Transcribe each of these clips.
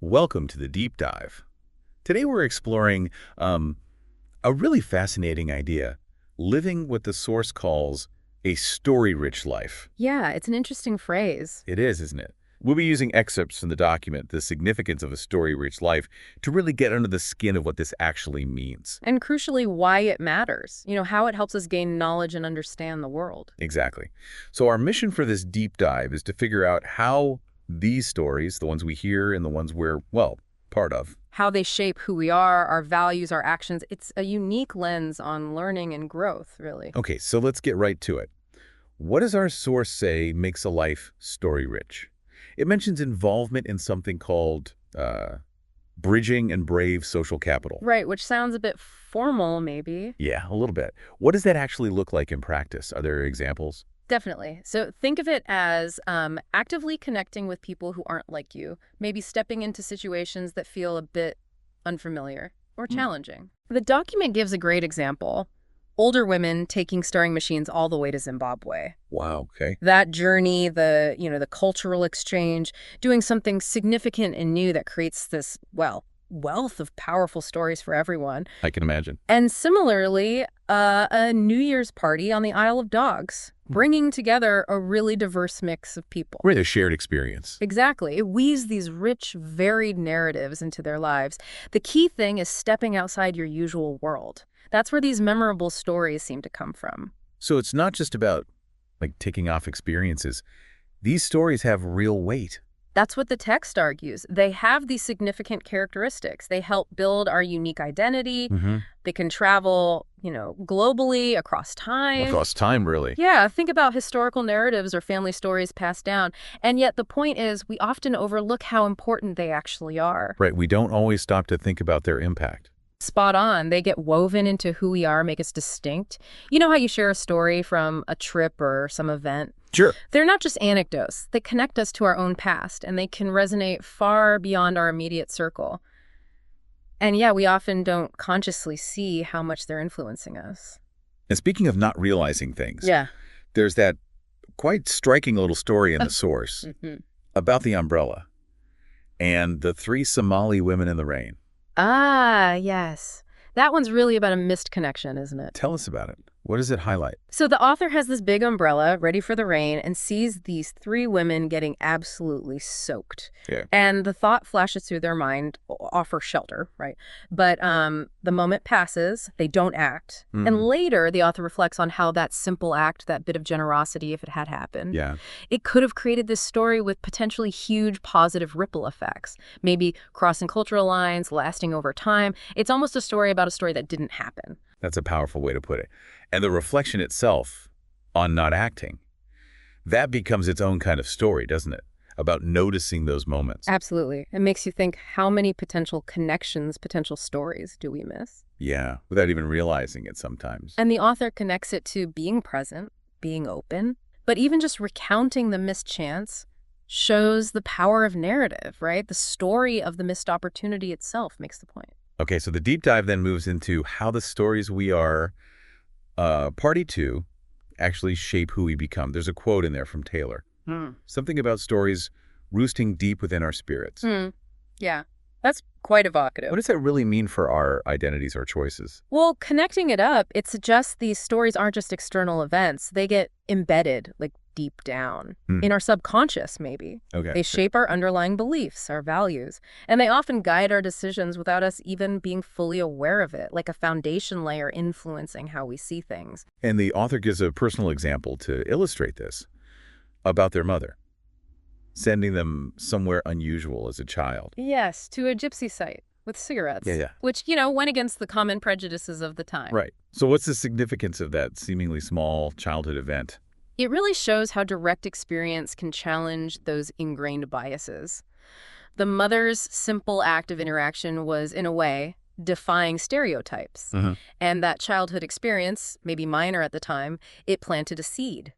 Welcome to the deep dive. Today we're exploring a really fascinating idea, living what the source calls a story-rich life. Yeah, it's an interesting phrase. It is, isn't it? We'll be using excerpts from the document, The Significance of a Story-Rich Life, to really get under the skin of what this actually means. And crucially, why it matters. How it helps us gain knowledge and understand the world. Exactly. So our mission for this deep dive is to figure out how these stories, the ones we hear and the ones we're, well, part of, How they shape who we are, our values, our actions. It's a unique lens on learning and growth, really. Okay, so let's get right to it. What does our source say makes a life story-rich? It mentions involvement in something called bridging and brave social capital. Right, which sounds a bit formal, maybe. Yeah, a little bit. What does that actually look like in practice? Are there examples? Definitely. So think of it as actively connecting with people who aren't like you, maybe stepping into situations that feel a bit unfamiliar or challenging. The document gives a great example. Older women taking sewing machines all the way to Zimbabwe. Wow, okay. That journey, the cultural exchange, doing something significant and new that creates this, well, wealth of powerful stories for everyone. I can imagine. And similarly, a New Year's party on the Isle of Dogs, bringing together a really diverse mix of people. Right, a shared experience. Exactly. It weaves these rich, varied narratives into their lives. The key thing is stepping outside your usual world. That's where these memorable stories seem to come from. So it's not just about, ticking off experiences. These stories have real weight. That's what the text argues. They have these significant characteristics. They help build our unique identity. They can travel, globally, across time. Across time, really. Yeah, think about historical narratives or family stories passed down. And yet the point is we often overlook how important they actually are. Right, we don't always stop to think about their impact. Spot on. They get woven into who we are, make us distinct. You know how you share a story from a trip or some event? Sure. They're not just anecdotes. They connect us to our own past, and they can resonate far beyond our immediate circle. And yeah, we often don't consciously see how much they're influencing us. And speaking of not realizing things, Yeah. there's that quite striking little story in the source about the umbrella and the three Somali women in the rain. Ah, yes. That one's really about a missed connection, isn't it? Tell us about it. What does it highlight? So the author has this big umbrella ready for the rain and sees these three women getting absolutely soaked. Yeah. And the thought flashes through their mind, offer shelter, right? But the moment passes, they don't act. And later, the author reflects on how that simple act, that bit of generosity, if it had happened, Yeah. it could have created this story with potentially huge positive ripple effects, maybe crossing cultural lines, lasting over time. It's almost a story about a story that didn't happen. That's a powerful way to put it. And the reflection itself on not acting, that becomes its own kind of story, doesn't it? About noticing those moments. Absolutely. It makes you think, how many potential connections, potential stories do we miss? Yeah, without even realizing it sometimes. And the author connects it to being present, being open, but even just recounting the missed chance shows the power of narrative, right? The story of the missed opportunity itself makes the point. Okay, so the deep dive then moves into how the stories we are party to actually shape who we become. There's a quote in there from Taylor. Something about stories roosting deep within our spirits. Yeah, that's quite evocative. What does that really mean for our identities or choices? Well, connecting it up, it suggests these stories aren't just external events. They get embedded, deep down, in our subconscious, maybe. Okay. They shape our underlying beliefs, our values, and they often guide our decisions without us even being fully aware of it, like a foundation layer influencing how we see things. And the author gives a personal example to illustrate this about their mother, sending them somewhere unusual as a child. Yes, to a gypsy site with cigarettes. Yeah. Which, went against the common prejudices of the time. Right. So what's the significance of that seemingly small childhood event? It really shows how direct experience can challenge those ingrained biases. The mother's simple act of interaction was, in a way, defying stereotypes. And that childhood experience, maybe minor at the time, it planted a seed.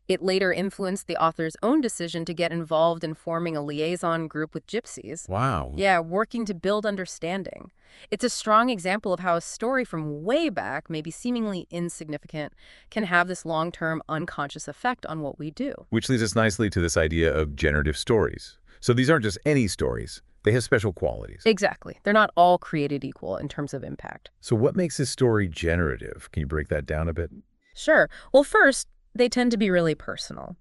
It later influenced the author's own decision to get involved in forming a liaison group with gypsies. Wow. Yeah, working to build understanding. It's a strong example of how a story from way back, maybe seemingly insignificant, can have this long-term unconscious effect on what we do. Which leads us nicely to this idea of generative stories. So these aren't just any stories. They have special qualities. Exactly. They're not all created equal in terms of impact. So what makes this story generative? Can you break that down a bit? Sure. Well, first, they tend to be really personal,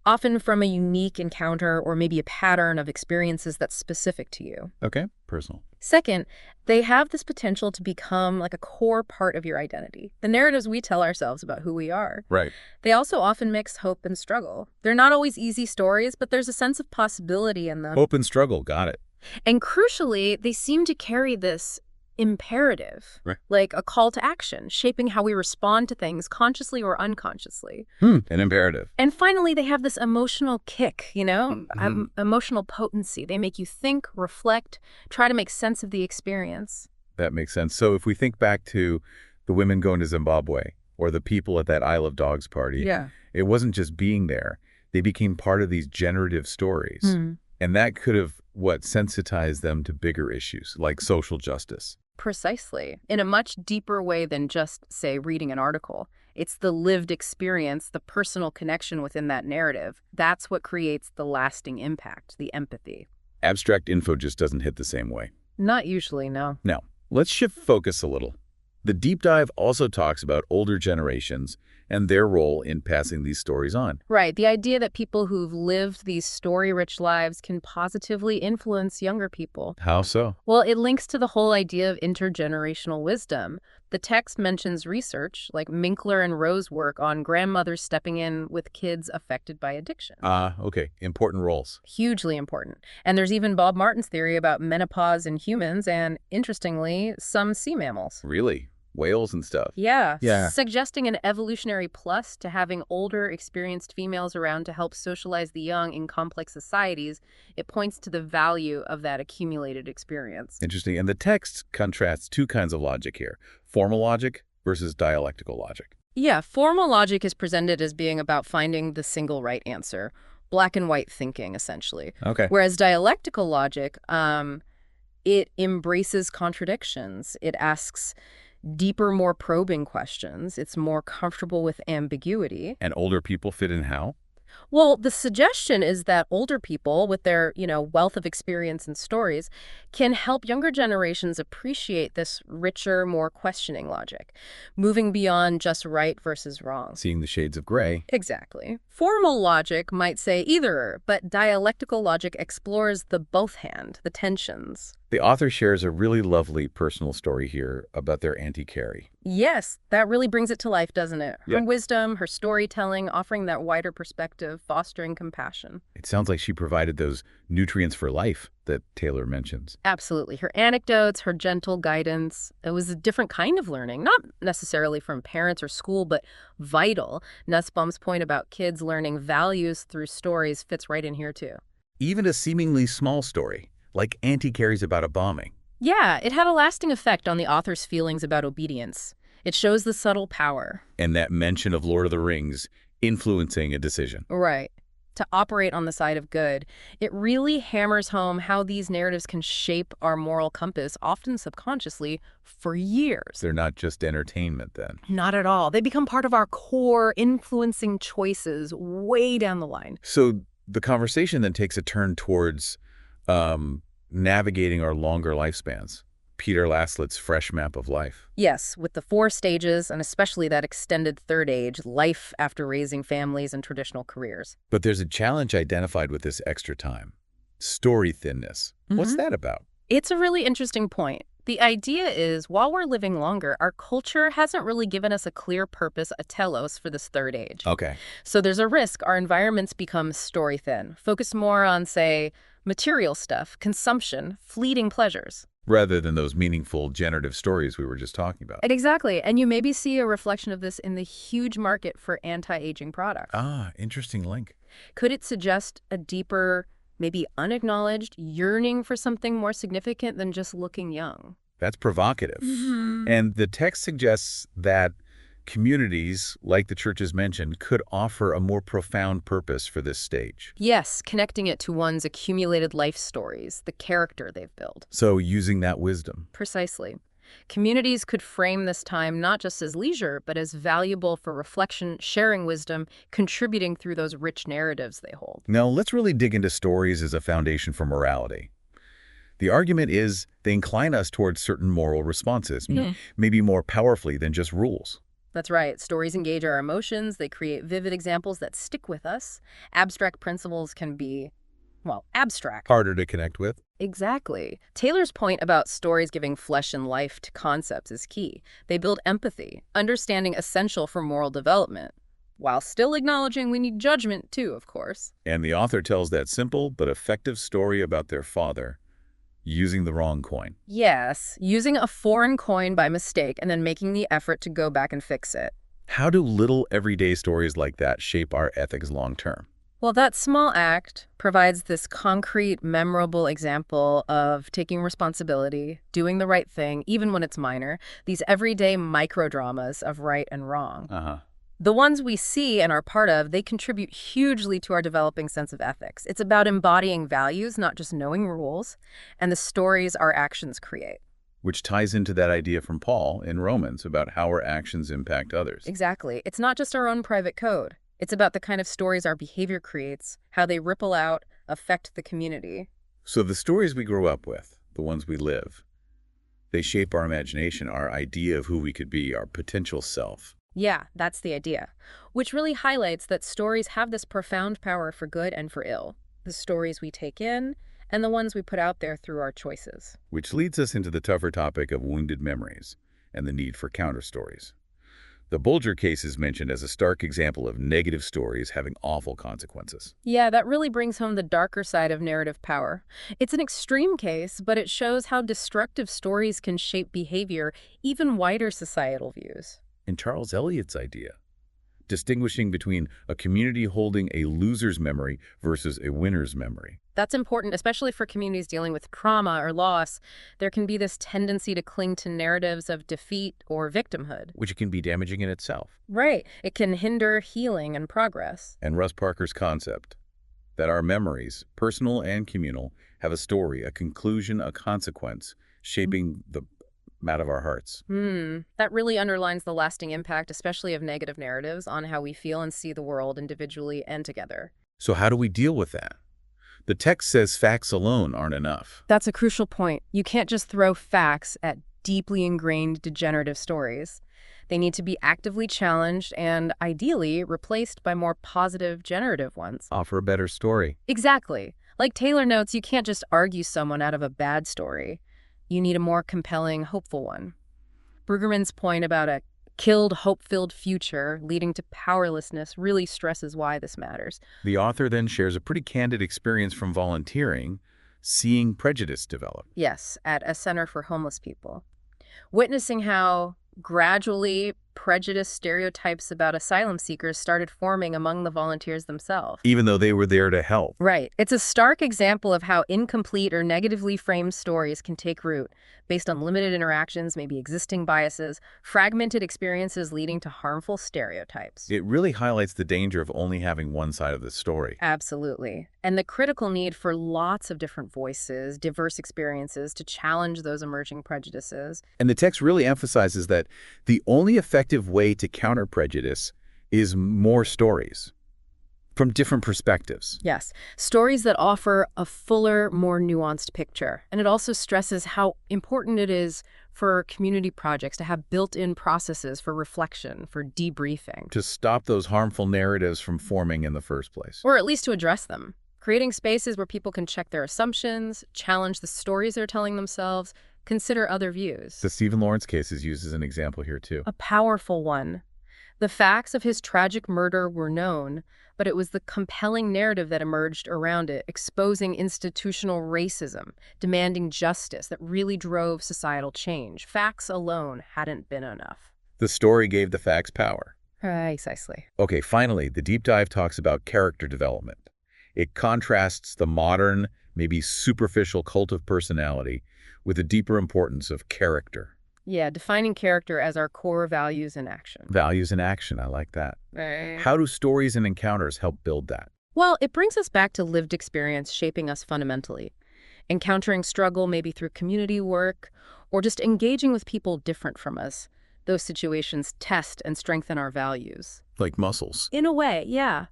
often from a unique encounter or maybe a pattern of experiences that's specific to you. Okay, personal. Second, they have this potential to become like a core part of your identity, the narratives we tell ourselves about who we are. Right. They also often mix hope and struggle. They're not always easy stories, but there's a sense of possibility in them. Hope and struggle, got it. And crucially, they seem to carry this imperative, Right. like a call to action, shaping how we respond to things consciously or unconsciously. An imperative. And finally, they have this emotional kick, emotional potency. They make you think, reflect, try to make sense of the experience. That makes sense. So if we think back to the women going to Zimbabwe or the people at that Isle of Dogs party, it wasn't just being there. They became part of these generative stories. And that could have, sensitized them to bigger issues like social justice. Precisely. In a much deeper way than just, say, reading an article. It's the lived experience, the personal connection within that narrative. That's what creates the lasting impact, the empathy. Abstract info just doesn't hit the same way. Not usually, no. Now, let's shift focus a little. The deep dive also talks about older generations and their role in passing these stories on. Right. The idea that people who've lived these story-rich lives can positively influence younger people. How so? Well, it links to the whole idea of intergenerational wisdom. The text mentions research, like Minkler and Rowe's work on grandmothers stepping in with kids affected by addiction. Okay. Important roles. Hugely important. And there's even Bob Martin's theory about menopause in humans and, interestingly, some sea mammals. Really? Whales and stuff? Yeah. Suggesting an evolutionary plus to having older, experienced females around to help socialize the young in complex societies. It points to the value of that accumulated experience. Interesting. And the text contrasts two kinds of logic here. Formal logic versus dialectical logic. Yeah, formal logic is presented as being about finding the single right answer. Black and white thinking, essentially. Okay. Whereas dialectical logic, it embraces contradictions. It asks deeper, more probing questions. It's more comfortable with ambiguity. And older people fit in how? Well, the suggestion is that older people with their, wealth of experience and stories can help younger generations appreciate this richer, more questioning logic, moving beyond just right versus wrong. Seeing the shades of gray. Exactly. Formal logic might say either, but dialectical logic explores the both hand, the tensions. The author shares a really lovely personal story here about their Auntie Carrie. Yes, that really brings it to life, doesn't it? Her Yeah. wisdom, her storytelling, offering that wider perspective, fostering compassion. It sounds like she provided those nutrients for life that Taylor mentions. Absolutely. Her anecdotes, her gentle guidance. It was a different kind of learning, not necessarily from parents or school, but vital. Nussbaum's point about kids learning values through stories fits right in here, too. Even a seemingly small story, like Auntie Carrie's about a bombing. Yeah, it had a lasting effect on the author's feelings about obedience. It shows the subtle power. And that mention of Lord of the Rings influencing a decision. Right. To operate on the side of good. It really hammers home how these narratives can shape our moral compass, often subconsciously, for years. They're not just entertainment then. Not at all. They become part of our core, influencing choices way down the line. So the conversation then takes a turn towards navigating our longer lifespans. Peter Laslet's fresh map of life. Yes, with the 4 stages, and especially that extended third age, life after raising families and traditional careers. But there's a challenge identified with this extra time. Story thinness. What's that about? It's a really interesting point. The idea is, while we're living longer, our culture hasn't really given us a clear purpose, a telos, for this third age. Okay. So there's a risk our environments become story thin, focused more on, say, material stuff, consumption, fleeting pleasures. Rather than those meaningful generative stories we were just talking about. Exactly. And you maybe see a reflection of this in the huge market for anti-aging products. Interesting link. Could it suggest a deeper, maybe unacknowledged yearning for something more significant than just looking young? That's provocative. And the text suggests that communities, like the churches mentioned, could offer a more profound purpose for this stage. Yes, connecting it to one's accumulated life stories, the character they've built. So using that wisdom. Precisely. Communities could frame this time not just as leisure, but as valuable for reflection, sharing wisdom, contributing through those rich narratives they hold. Now, let's really dig into stories as a foundation for morality. The argument is they incline us towards certain moral responses, maybe more powerfully than just rules. That's right. Stories engage our emotions. They create vivid examples that stick with us. Abstract principles can be, well, abstract. Harder to connect with. Exactly. Taylor's point about stories giving flesh and life to concepts is key. They build empathy, understanding essential for moral development, while still acknowledging we need judgment too, of course. And the author tells that simple but effective story about their father using the wrong coin. Yes, using a foreign coin by mistake and then making the effort to go back and fix it. How do little everyday stories like that shape our ethics long term? Well, that small act provides this concrete, memorable example of taking responsibility, doing the right thing, even when it's minor, these everyday microdramas of right and wrong. The ones we see and are part of, they contribute hugely to our developing sense of ethics. It's about embodying values, not just knowing rules, and the stories our actions create. Which ties into that idea from Paul in Romans about how our actions impact others. Exactly. It's not just our own private code. It's about the kind of stories our behavior creates, how they ripple out, affect the community. So the stories we grow up with, the ones we live, they shape our imagination, our idea of who we could be, our potential self. Yeah, that's the idea, which really highlights that stories have this profound power for good and for ill. The stories we take in and the ones we put out there through our choices. Which leads us into the tougher topic of wounded memories and the need for counter-stories. The Bulger case is mentioned as a stark example of negative stories having awful consequences. Yeah, that really brings home the darker side of narrative power. It's an extreme case, but it shows how destructive stories can shape behavior, even wider societal views. In Charles Eliot's idea, distinguishing between a community holding a loser's memory versus a winner's memory. That's important, especially for communities dealing with trauma or loss. There can be this tendency to cling to narratives of defeat or victimhood. Which can be damaging in itself. Right. It can hinder healing and progress. And Russ Parker's concept that our memories, personal and communal, have a story, a conclusion, a consequence, shaping the mat of our hearts. That really underlines the lasting impact, especially of negative narratives, on how we feel and see the world individually and together. So how do we deal with that? The text says facts alone aren't enough. That's a crucial point. You can't just throw facts at deeply ingrained degenerative stories. They need to be actively challenged and, ideally, replaced by more positive, generative ones. Offer a better story. Exactly. Like Taylor notes, you can't just argue someone out of a bad story. You need a more compelling, hopeful one. Brueggemann's point about a killed, hope-filled future leading to powerlessness really stresses why this matters. The author then shares a pretty candid experience from volunteering, seeing prejudice develop. Yes, at a center for homeless people. Witnessing how gradually prejudiced stereotypes about asylum seekers started forming among the volunteers themselves. Even though they were there to help. Right. It's a stark example of how incomplete or negatively framed stories can take root based on limited interactions, maybe existing biases, fragmented experiences leading to harmful stereotypes. It really highlights the danger of only having one side of the story. Absolutely. And the critical need for lots of different voices, diverse experiences to challenge those emerging prejudices. And the text really emphasizes that the only effective way to counter prejudice is more stories from different perspectives. Yes, stories that offer a fuller, more nuanced picture. And it also stresses how important it is for community projects to have built-in processes for reflection, for debriefing. To stop those harmful narratives from forming in the first place. Or at least to address them. Creating spaces where people can check their assumptions, challenge the stories they're telling themselves, consider other views. The Stephen Lawrence case is used as an example here too. A powerful one. The facts of his tragic murder were known, but it was the compelling narrative that emerged around it, exposing institutional racism, demanding justice that really drove societal change. Facts alone hadn't been enough. The story gave the facts power. Precisely. Okay, finally, the deep dive talks about character development. It contrasts the modern, maybe superficial cult of personality with the deeper importance of character. Yeah, defining character as our core values in action. Values in action, I like that. Right. How do stories and encounters help build that? Well, it brings us back to lived experience shaping us fundamentally. Encountering struggle maybe through community work or just engaging with people different from us. Those situations test and strengthen our values. Like muscles. In a way, yeah.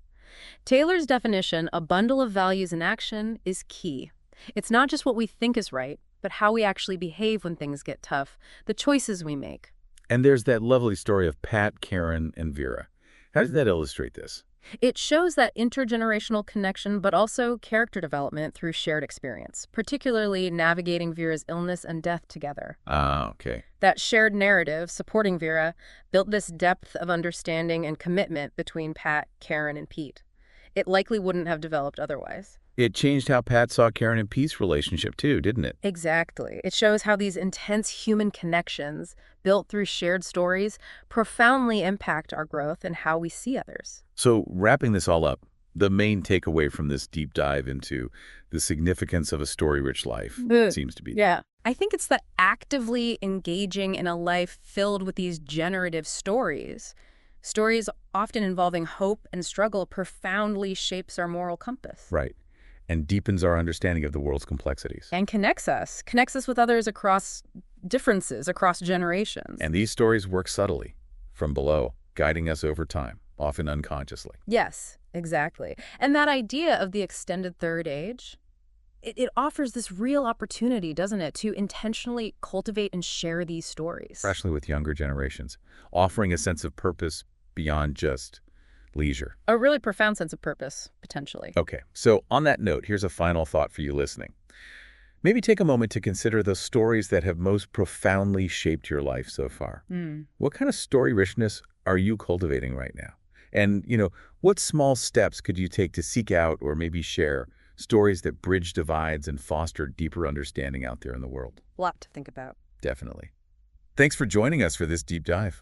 Taylor's definition, a bundle of values in action, is key. It's not just what we think is right, but how we actually behave when things get tough, the choices we make. And there's that lovely story of Pat, Karen, and Vera. How does that illustrate this? It shows that intergenerational connection, but also character development through shared experience, particularly navigating Vera's illness and death together. Ah, okay. That shared narrative, supporting Vera, built this depth of understanding and commitment between Pat, Karen, and Pete. It likely wouldn't have developed otherwise. It changed how Pat saw Karen and Pete's relationship too, didn't it? Exactly. It shows how these intense human connections, built through shared stories, profoundly impact our growth and how we see others. So wrapping this all up, the main takeaway from this deep dive into the significance of a story-rich life seems to be. Yeah. I think it's that actively engaging in a life filled with these generative stories, stories often involving hope and struggle, profoundly shapes our moral compass. Right. And deepens our understanding of the world's complexities. And connects us with others across differences, across generations. And these stories work subtly, from below, guiding us over time, often unconsciously. Yes, exactly. And that idea of the extended third age, it offers this real opportunity, doesn't it, to intentionally cultivate and share these stories. Especially with younger generations, offering a sense of purpose beyond just leisure. A really profound sense of purpose, potentially. Okay, so on that note, here's a final thought for you listening. Maybe take a moment to consider the stories that have most profoundly shaped your life so far. What kind of story richness are you cultivating right now? And, what small steps could you take to seek out or maybe share stories that bridge divides and foster deeper understanding out there in the world? A lot to think about. Definitely. Thanks for joining us for this deep dive.